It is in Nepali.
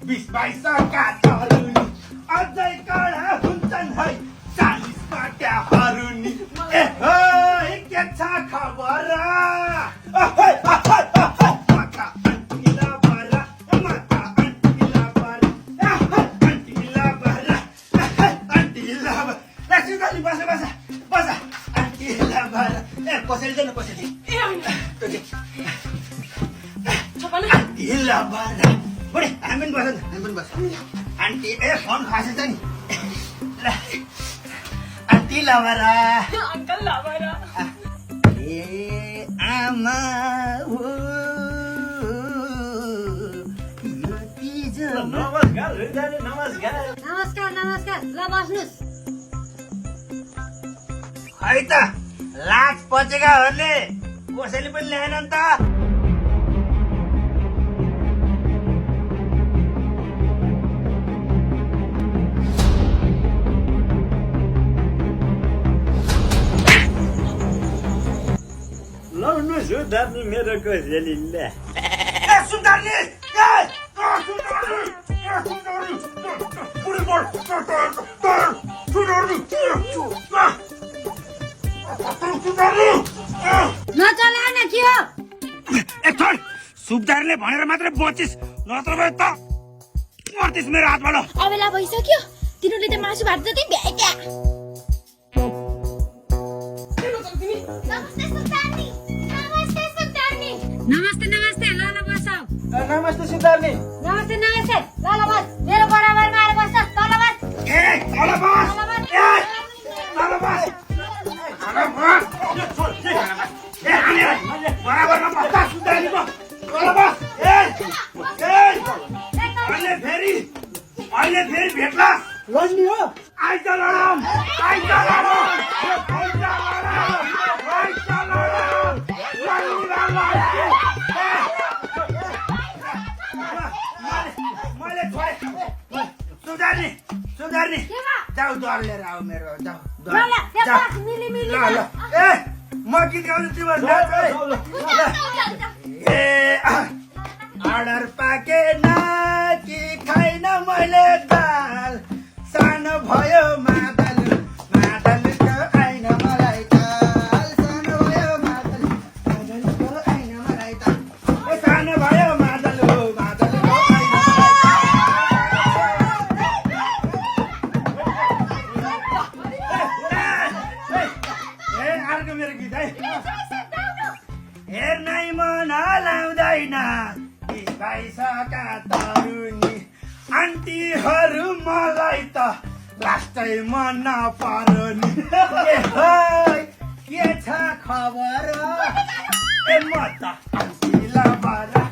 20-22 का तरुनी अझै कडा हुन्छन् है 40 पाट्याहरू नि ए होइ के छ खबर कसरी जानु कसरी बुढी हामी पनि बस आन्टी ए फोन खासेछ नि आन्टी लभरा अंकल लावारा ए आमा हो नमस्कार नमस्कार नमस्कार नमस्कार ल बस्नुस् है त लाज पचेकाहरूले कसैले पनि ल्याएन नि त लाउनु सुधार्नु मेरो कोसेलीले सुधार्ने नचला न के हो सुबदारले भनेर मात्रै बचिस नत्र भए त मर्तिस मेरो हातबाट अबेला भइसक्यो तिनीहरूले त मासु भात जति भ्याइट्या नमस्ते नमस्ते ल ल बस नमस्ते सिद्धार्थी नमस्ते नमस्ते ल ल बस मेरो बराबरमा आएर बस तल बस ए तल बस ए तल बस ए हामी बराबरमा बस्दा सुधार्नेको तल बस ए अहिले फेरि भेट्ला लड्ने हो आइज लडम मैले छोडे सुधार्ने जाऊ डर लिएर आऊ मेरो जाऊ ल ए म गीत गाउँछु तिम्रो ए अर्डर पाकेन कि खाइन मैले दाल सानो भयो मादलको आइन मलाई ताल सानो भयो मादलको आइन मलाई ताल सानो भयो मादलको आइन ए अर्को मेरो गीत है हेर्नै मन लाउँदैन भइसका तरुनी आन्टीहरू मलाई त लास्टै मन पर्यो नि के छ खबर ए म त आन्टी लभरा